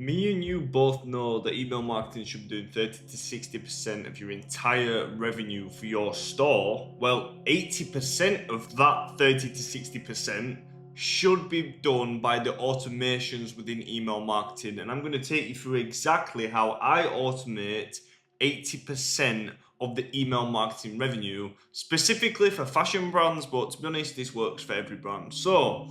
Me and you both know that email marketing should be doing 30 to 60% of your entire revenue for your store. Well, 80% of that 30 to 60% should be done by the automations within email marketing. And I'm going to take you through exactly how I automate 80% of the email marketing revenue, specifically for fashion brands, but to be honest, this works for every brand. So,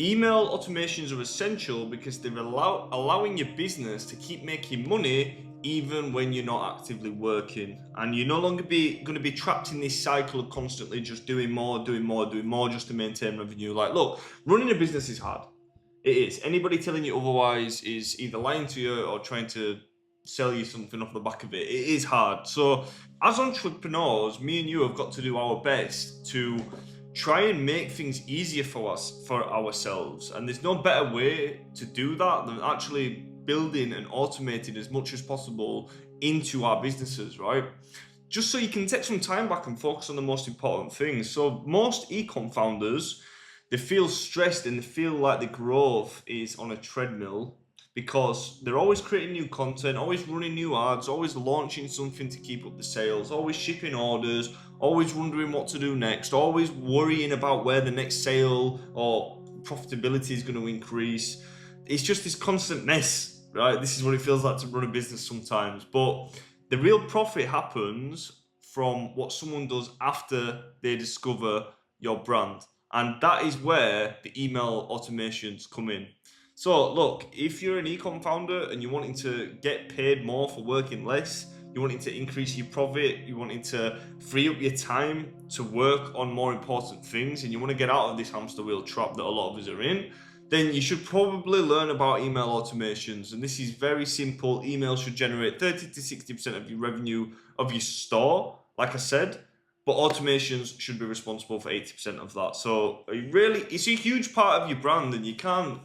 email automations are essential because they're allowing your business to keep making money even when you're not actively working, and you're no longer going to be trapped in this cycle of constantly just doing more, just to maintain revenue. Like, look, running a business is hard. It is. Anybody telling you otherwise is either lying to you or trying to sell you something off the back of it. It is hard. So, as entrepreneurs, me and you have got to do our best to try and make things easier for us, for ourselves. And there's no better way to do that than actually building and automating as much as possible into our businesses, right? Just so you can take some time back and focus on the most important things. So most e-com founders, they feel stressed and they feel like the growth is on a treadmill because they're always creating new content, always running new ads, always launching something to keep up the sales, always shipping orders, always wondering what to do next, always worrying about where the next sale or profitability is going to increase. It's just this constant mess, right? This is what it feels like to run a business sometimes. But the real profit happens from what someone does after they discover your brand. And that is where the email automations come in. So look, if you're an ecom founder and you're wanting to get paid more for working less, you're wanting to increase your profit, you're wanting to free up your time to work on more important things, and you want to get out of this hamster wheel trap that a lot of us are in, then you should probably learn about email automations. And this is very simple. Email should generate 30 to 60% of your revenue of your store, like I said, but automations should be responsible for 80% of that. So it's a huge part of your brand, and you can't,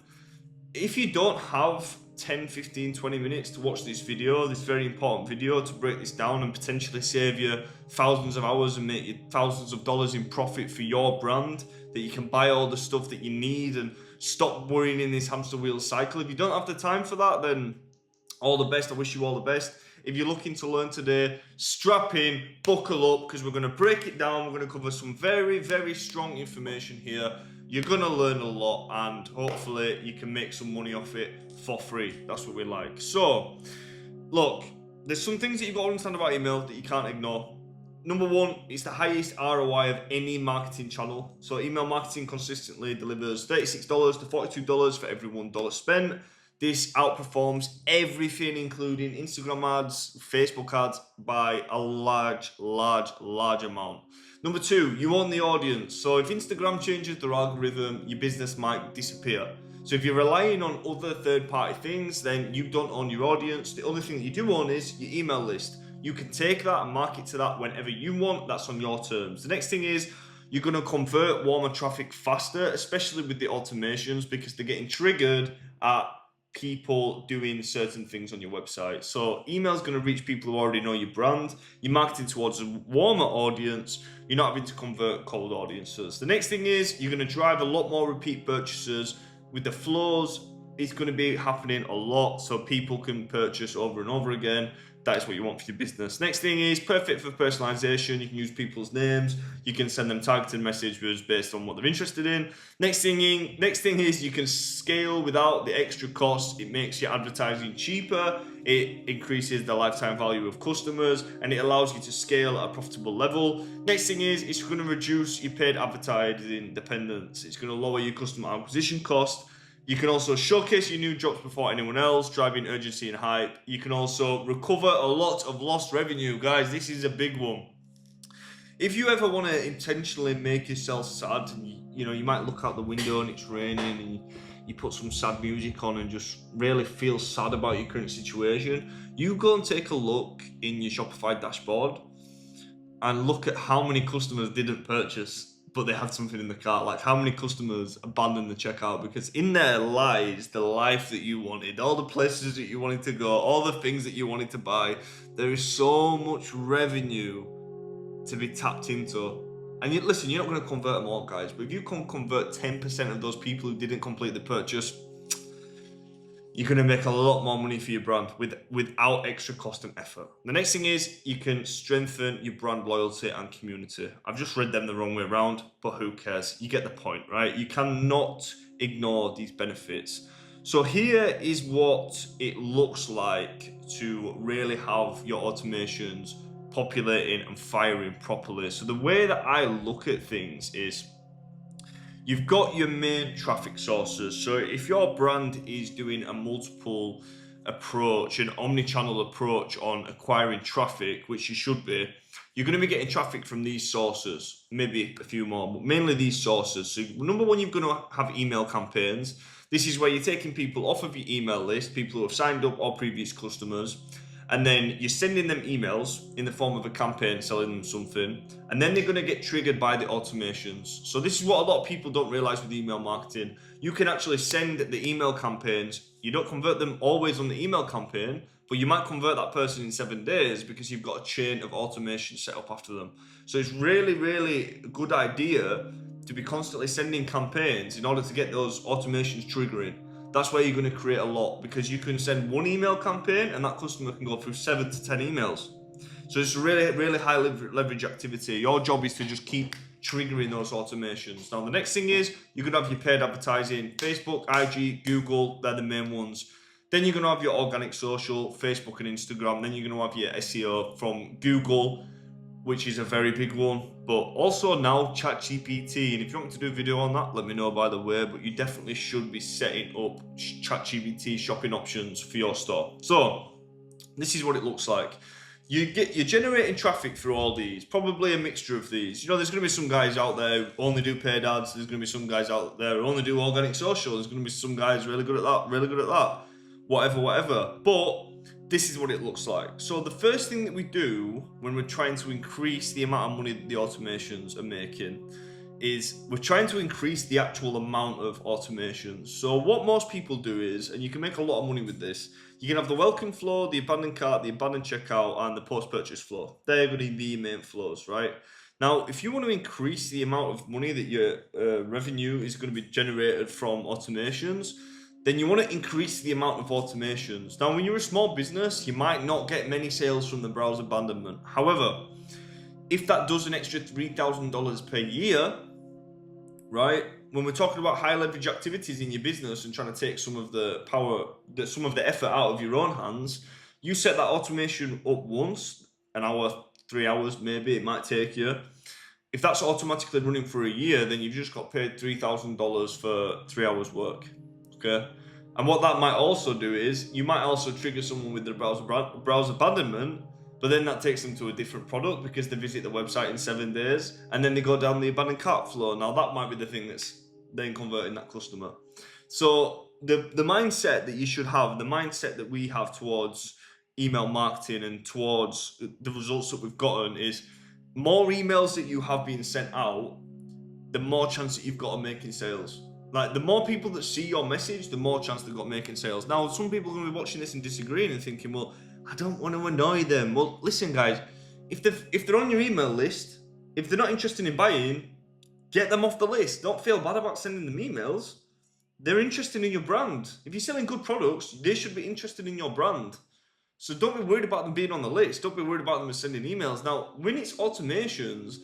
if you don't have 10, 15, 20 minutes to watch this video, this very important video, to break this down and potentially save you thousands of hours and make you thousands of dollars in profit for your brand, that you can buy all the stuff that you need and stop worrying in this hamster wheel cycle. If you don't have the time for that, then all the best. I wish you all the best. If you're looking to learn today, strap in, buckle up, because we're going to break it down. We're going to cover some very, very strong information here. You're going to learn a lot, and hopefully you can make some money off it for free. That's what we like. So, look, there's some things that you've got to understand about email that you can't ignore. Number one, it's the highest ROI of any marketing channel. So email marketing consistently delivers $36 to $42 for every $1 spent. This outperforms everything, including Instagram ads, Facebook ads, by a large amount. Number two, you own the audience. So if Instagram changes their algorithm, your business might disappear. So if you're relying on other third-party things, then you don't own your audience. The only thing that you do own is your email list. You can take that and market to that whenever you want. That's on your terms. The next thing is you're going to convert warmer traffic faster, especially with the automations, because they're getting triggered at people doing certain things on your website. So email is going to reach people who already know your brand. You're marketing towards a warmer audience. You're not having to convert cold audiences. The next thing is you're going to drive a lot more repeat purchases. With the flows, it's going to be happening a lot, so people can purchase over and over again. That is what you want for your business. Next thing is perfect for personalization. You can use people's names. You can send them targeted messages based on what they're interested in. Next thing is you can scale without the extra cost. It makes your advertising cheaper. It increases the lifetime value of customers, and it allows you to scale at a profitable level. Next thing is it's going to reduce your paid advertising dependence. It's going to lower your customer acquisition cost. You can also showcase your new drops before anyone else, driving urgency and hype. You can also recover a lot of lost revenue. Guys, this is a big one. If you ever want to intentionally make yourself sad, and you might look out the window and it's raining, and you put some sad music on and just really feel sad about your current situation, you go and take a look in your Shopify dashboard and look at how many customers didn't purchase, but they had something in the cart. Like, how many customers abandoned the checkout because in there lies the life that you wanted, all the places that you wanted to go, all the things that you wanted to buy. There is so much revenue to be tapped into. And listen, you're not going to convert them all, guys, but if you can convert 10% of those people who didn't complete the purchase, you're going to make a lot more money for your brand without extra cost and effort. The next thing is you can strengthen your brand loyalty and community. I've just read them the wrong way around, but who cares? You get the point, right? You cannot ignore these benefits. So here is what it looks like to really have your automations populating and firing properly. So the way that I look at things is, you've got your main traffic sources. So if your brand is doing a multiple approach, an omni-channel approach on acquiring traffic, which you should be, you're going to be getting traffic from these sources, maybe a few more, but mainly these sources. So number one, you're going to have email campaigns. This is where you're taking people off of your email list, people who have signed up or previous customers, and then you're sending them emails in the form of a campaign selling them something, and then they're going to get triggered by the automations. So this is what a lot of people don't realize with email marketing. You can actually send the email campaigns. You don't convert them always on the email campaign, but you might convert that person in 7 days because you've got a chain of automation set up after them. So it's really, really a good idea to be constantly sending campaigns in order to get those automations triggering. That's where you're going to create a lot, because you can send one email campaign and that customer can go through 7 to 10 emails. So it's really, really high leverage activity. Your job is to just keep triggering those automations. Now, the next thing is you're going to have your paid advertising, Facebook, IG, Google, they're the main ones. Then you're going to have your organic social, Facebook and Instagram. Then you're going to have your SEO from Google, which is a very big one, but also now ChatGPT. And if you want me to do a video on that, let me know, by the way, but you definitely should be setting up ChatGPT shopping options for your store. So this is what it looks like. You're generating traffic through all these, probably a mixture of these. You know, there's going to be some guys out there who only do paid ads. There's going to be some guys out there who only do organic social. There's going to be some guys really good at that, really good at that, whatever. But this is what it looks like. So the first thing that we do when we're trying to increase the amount of money that the automations are making is we're trying to increase the actual amount of automations. So what most people do is, and you can make a lot of money with this, you can have the welcome flow, the abandoned cart, the abandoned checkout, and the post-purchase flow. They're going to be your main flows, right? Now, if you want to increase the amount of money that your revenue is going to be generated from automations, then you want to increase the amount of automations. Now, when you're a small business, you might not get many sales from the browse abandonment. However, if that does an extra $3,000 per year, right? When we're talking about high leverage activities in your business and trying to take some of the power, some of the effort out of your own hands, you set that automation up once, an hour, 3 hours, maybe it might take you. If that's automatically running for a year, then you've just got paid $3,000 for 3 hours work. Okay, and what that might also do is you might also trigger someone with the browse abandonment, but then that takes them to a different product because they visit the website in 7 days and then they go down the abandoned cart flow. Now that might be the thing that's then converting that customer. So the mindset that you should have, the mindset that we have towards email marketing and towards the results that we've gotten is, more emails that you have been sent out, the more chance that you've got of making sales. Like, the more people that see your message, the more chance they've got making sales. Now, some people are going to be watching this and disagreeing and thinking, well, I don't want to annoy them. Well, listen, guys, if they're on your email list, if they're not interested in buying, get them off the list. Don't feel bad about sending them emails. They're interested in your brand. If you're selling good products, they should be interested in your brand. So don't be worried about them being on the list. Don't be worried about them sending emails. Now, when it's automations,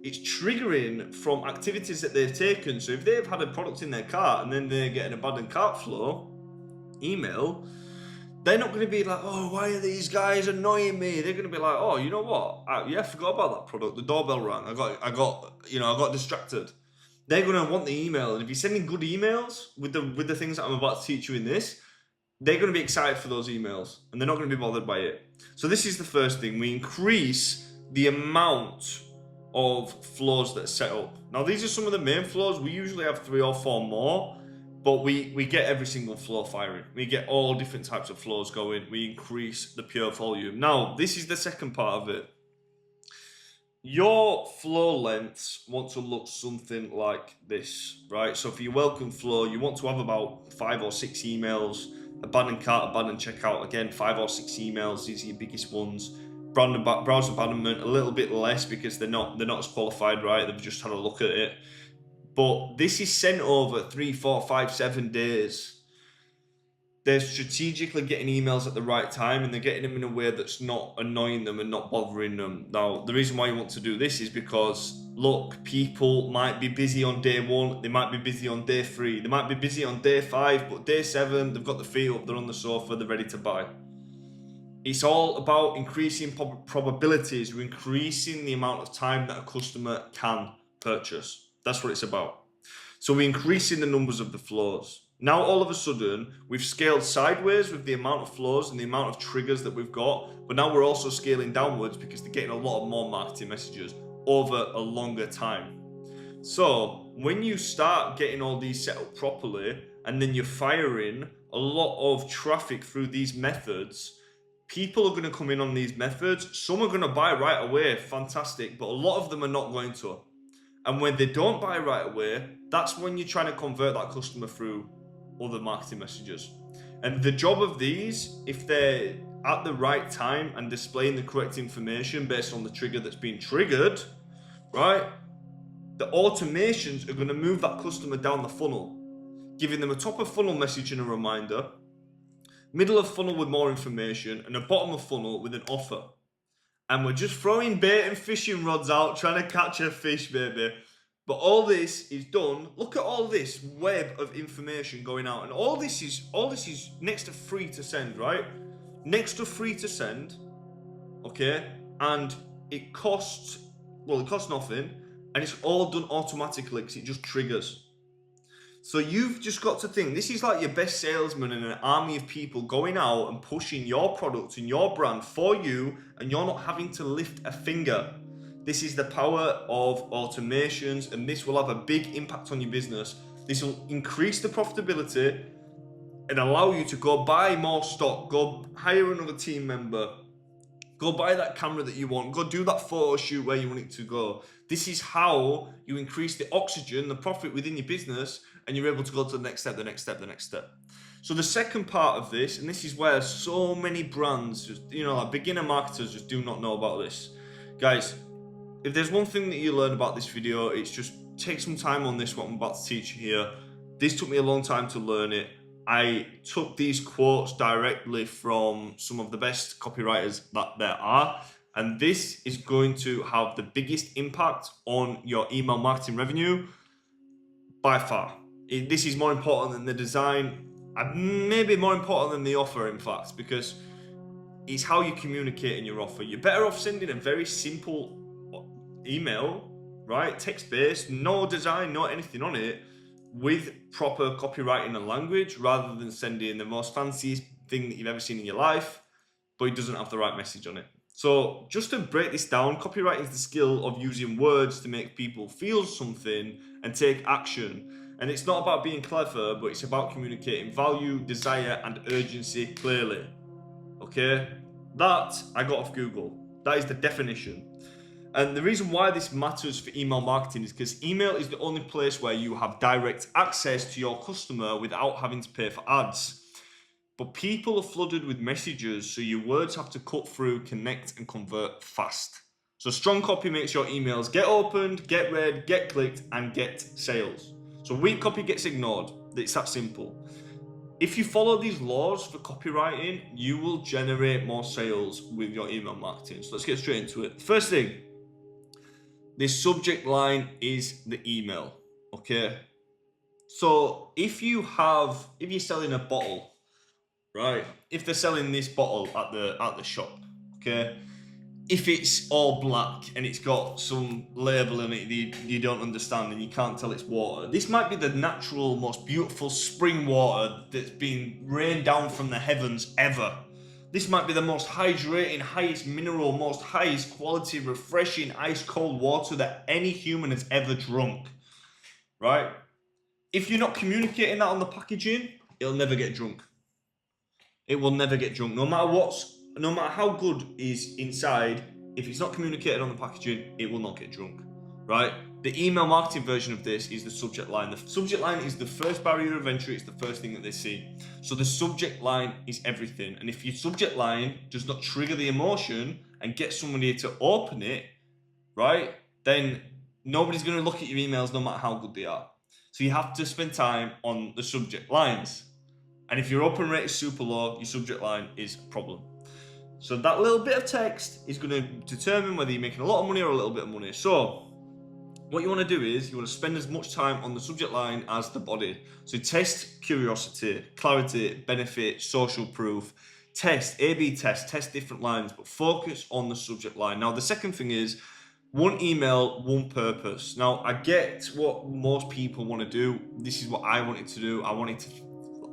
it's triggering from activities that they've taken. So if they've had a product in their cart and then they get an abandoned cart flow email, they're not going to be like, oh, why are these guys annoying me? They're going to be like, oh, you know what? I forgot about that product. The doorbell rang. I got distracted. They're going to want the email. And if you're sending good emails with the things that I'm about to teach you in this, they're going to be excited for those emails and they're not going to be bothered by it. So this is the first thing. We increase the amount of flows that are set up. Now, these are some of the main flows. We usually have 3 or 4 more, but we get every single flow firing. We get all different types of flows going. We increase the pure volume. Now, this is the second part of it. Your flow lengths want to look something like this, right? So for your welcome flow, you want to have about 5 or 6 emails. Abandoned cart, abandoned checkout, again, 5 or 6 emails. These are your biggest ones. Browse abandonment, a little bit less because they're not as qualified, right? They've just had a look at it. But this is sent over 3, 4, 5, 7 days. they're strategically getting emails at the right time, and they're getting them in a way that's not annoying them and not bothering them. Now, the reason why you want to do this is because, look, people might be busy on day 1, they might be busy on day 3, they might be busy on day 5, but day 7, they've got the feet up, they're on the sofa, they're ready to buy. It's all about increasing probabilities, or increasing the amount of time that a customer can purchase. That's what it's about. So we're increasing the numbers of the flows. Now, all of a sudden, we've scaled sideways with the amount of flows and the amount of triggers that we've got, but now we're also scaling downwards because they're getting a lot of more marketing messages over a longer time. So when you start getting all these set up properly, and then you're firing a lot of traffic through these methods, people are going to come in on these methods. Some are going to buy right away, fantastic, but a lot of them are not going to. And when they don't buy right away, that's when you're trying to convert that customer through other marketing messages. And the job of these, if they're at the right time and displaying the correct information based on the trigger that's being triggered, right, the automations are going to move that customer down the funnel, giving them a top of funnel message and a reminder, middle of funnel with more information, and a bottom of funnel with an offer. And we're just throwing bait and fishing rods out, trying to catch a fish, baby. But all this is done. Look at all this web of information going out, and all this is next to free to send, right? Next to free to send, okay? And it costs nothing, and it's all done automatically because it just triggers. So you've just got to think, this is like your best salesman and an army of people going out and pushing your product and your brand for you, and you're not having to lift a finger. This is the power of automations, and this will have a big impact on your business. This will increase the profitability and allow you to go buy more stock, go hire another team member, go buy that camera that you want, go do that photo shoot where you want it to go. This is how you increase the oxygen, the profit within your business, and you're able to go to the next step, the next step, the next step. So the second part of this, and this is where so many brands, just, like beginner marketers just do not know about this. Guys, if there's one thing that you learn about this video, it's just take some time on this, what I'm about to teach you here. This took me a long time to learn it. I took these quotes directly from some of the best copywriters that there are, and this is going to have the biggest impact on your email marketing revenue by far. This is more important than the design, and maybe more important than the offer, in fact, because it's how you communicate in your offer. You're better off sending a very simple email, right? Text-based, no design, no anything on it, with proper copywriting and language, rather than sending the most fanciest thing that you've ever seen in your life, but it doesn't have the right message on it. So just to break this down, copywriting is the skill of using words to make people feel something and take action. And it's not about being clever, but it's about communicating value, desire, and urgency clearly. Okay? That I got off Google. That is the definition. And the reason why this matters for email marketing is because email is the only place where you have direct access to your customer without having to pay for ads. But people are flooded with messages, so your words have to cut through, connect, and convert fast. So strong copy makes your emails get opened, get read, get clicked, and get sales. So weak copy gets ignored. It's that simple. If you follow these laws for copywriting, you will generate more sales with your email marketing. So let's get straight into it. First thing, this subject line is the email, okay? So if you're selling a bottle, right? If they're selling this bottle at the shop, okay? If it's all black and it's got some label in it that you don't understand and you can't tell it's water, this might be the natural, most beautiful spring water that's been rained down from the heavens ever. This might be the most hydrating, highest mineral, most highest quality, refreshing, ice cold water that any human has ever drunk, right? If you're not communicating that on the packaging, it'll never get drunk. It will never get drunk. No matter how good is inside, if it's not communicated on the packaging, it will not get drunk, right? The email marketing version of this is the subject line. The subject line is the first barrier of entry. It's the first thing that they see. So the subject line is everything. And if your subject line does not trigger the emotion and get somebody to open it, right, then nobody's going to look at your emails no matter how good they are. So you have to spend time on the subject lines. And if your open rate is super low, your subject line is a problem. So that little bit of text is going to determine whether you're making a lot of money or a little bit of money. So what you want to do is you want to spend as much time on the subject line as the body. So test curiosity, clarity, benefit, social proof. Test, A/B test different lines, but focus on the subject line. Now, the second thing is one email, one purpose. Now, I get what most people want to do. This is what I wanted to do. I wanted to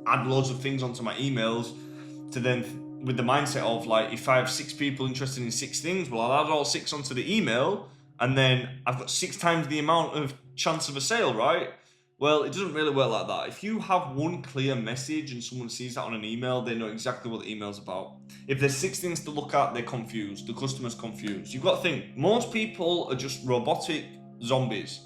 add loads of things onto my emails to then, with the mindset of like, if I have 6 people interested in 6 things, well, I'll add all 6 onto the email, and then I've got 6 times the amount of chance of a sale, right? Well, it doesn't really work like that. If you have one clear message and someone sees that on an email, they know exactly what the email's about. If there's 6 things to look at, they're confused. The customer's confused. You've got to think, most people are just robotic zombies.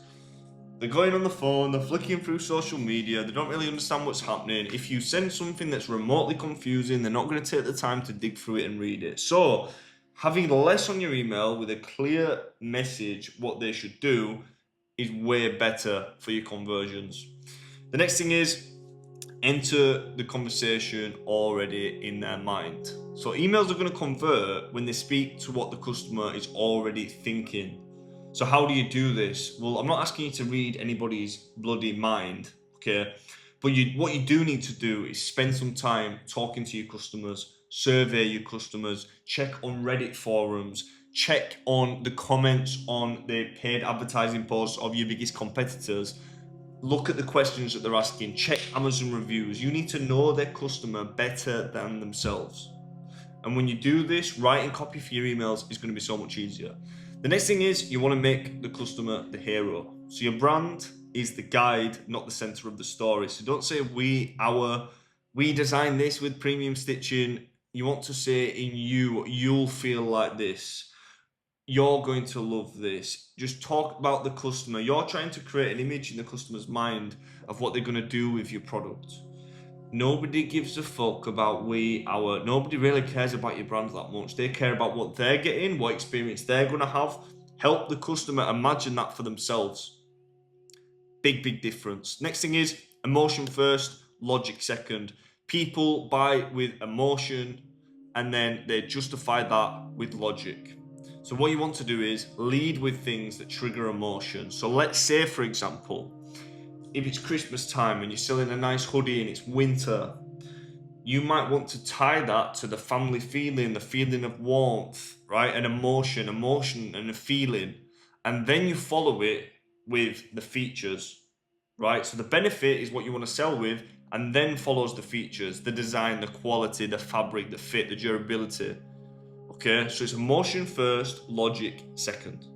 They're going on the phone, they're flicking through social media, they don't really understand what's happening. If you send something that's remotely confusing, they're not going to take the time to dig through it and read it. So, having less on your email with a clear message, what they should do, is way better for your conversions. The next thing is enter the conversation already in their mind. So emails are going to convert when they speak to what the customer is already thinking. So how do you do this? Well, I'm not asking you to read anybody's bloody mind, okay? But what you do need to do is spend some time talking to your customers, survey your customers, check on Reddit forums, check on the comments on the paid advertising posts of your biggest competitors. Look at the questions that they're asking, check Amazon reviews. You need to know their customer better than themselves. And when you do this, writing copy for your emails is going to be so much easier. The next thing is you want to make the customer the hero. So your brand is the guide, not the center of the story. So don't say we designed this with premium stitching. You want to say in you'll feel like this. You're going to love this. Just talk about the customer. You're trying to create an image in the customer's mind of what they're going to do with your product. Nobody gives a fuck about nobody really cares about your brand that much. They care about what they're getting, what experience they're going to have. Help the customer imagine that for themselves. Big difference. Next thing is emotion first, logic second. People buy with emotion and then they justify that with logic. So what you want to do is lead with things that trigger emotion. So let's say, for example, if it's Christmas time and you're selling a nice hoodie and it's winter, you might want to tie that to the family feeling, the feeling of warmth, right? An emotion and a feeling. And then you follow it with the features, right? So the benefit is what you want to sell with, and then follows the features, the design, the quality, the fabric, the fit, the durability. Okay, so it's emotion first, logic second.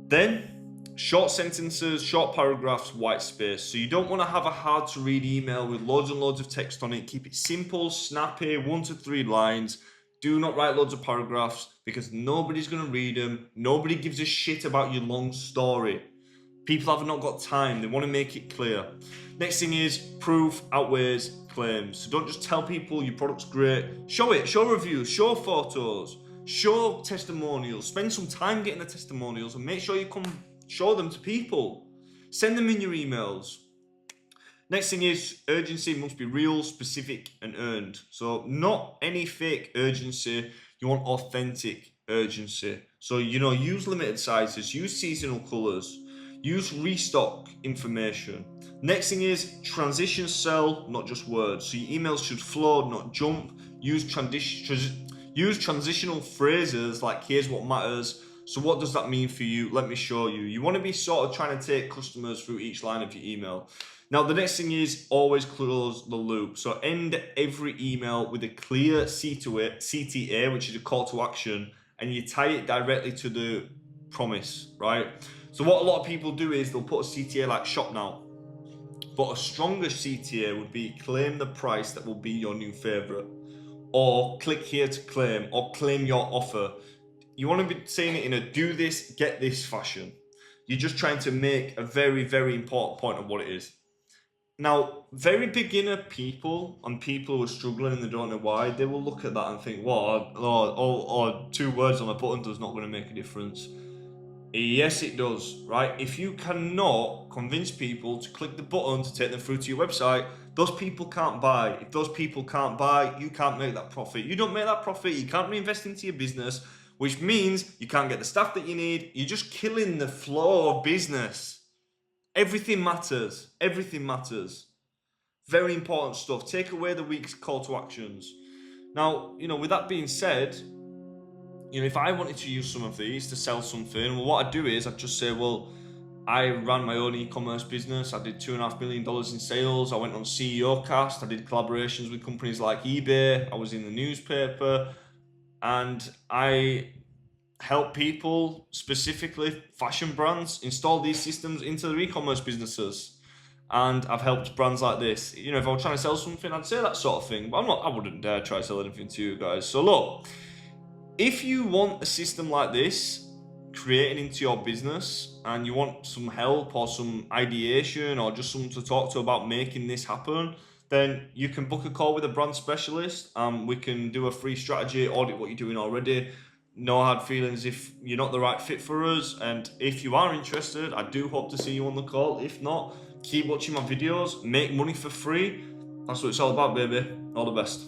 Then short sentences, short paragraphs, white space. So you don't want to have a hard to read email with loads and loads of text on it. Keep it simple, snappy, 1 to 3 lines. Do not write loads of paragraphs because nobody's going to read them. Nobody gives a shit about your long story. People have not got time. They want to make it clear. Next thing is proof outweighs claims. So don't just tell people your product's great. Show it. Show reviews. Show photos. Show testimonials. Spend some time getting the testimonials and make sure you come show them to people. Send them in your emails. Next thing is urgency must be real, specific, and earned. So not any fake urgency. You want authentic urgency. So, use limited sizes, use seasonal colors, use restock information. Next thing is transition sell, not just words. So your emails should flow, not jump. Use transitional phrases like here's what matters. So what does that mean for you? Let me show you. You want to be sort of trying to take customers through each line of your email. Now, the next thing is always close the loop. So end every email with a clear CTA, which is a call to action, and you tie it directly to the promise, right? So what a lot of people do is they'll put a CTA like shop now. But a stronger CTA would be claim the price that will be your new favorite, or click here to claim, or claim your offer. You want to be saying it in a do this, get this fashion. You're just trying to make a very, very important point of what it is. Now, very beginner people and people who are struggling and they don't know why, they will look at that and think, 2 words on a button does not going to make a difference. Yes, it does, right? If you cannot convince people to click the button to take them through to your website, those people can't buy. If those people can't buy, you can't make that profit. You don't make that profit, you can't reinvest into your business, which means you can't get the staff that you need. You're just killing the flow of business. Everything matters. Everything matters. Very important stuff. Take away the week's call to actions. Now, with that being said, if I wanted to use some of these to sell something, well, what I'd do is I'd just say, well, I ran my own e-commerce business. I did $2.5 million in sales. I went on CEO Cast. I did collaborations with companies like eBay. I was in the newspaper, and I help people, specifically fashion brands, install these systems into their e-commerce businesses. And I've helped brands like this. If I were trying to sell something, I'd say that sort of thing. But I wouldn't dare try to sell anything to you guys. So look, if you want a system like this created into your business and you want some help or some ideation or just someone to talk to about making this happen, then you can book a call with a brand specialist. We can do a free strategy, audit what you're doing already. No hard feelings if you're not the right fit for us. And if you are interested, I do hope to see you on the call. If not, keep watching my videos, make money for free. That's what it's all about, baby. All the best.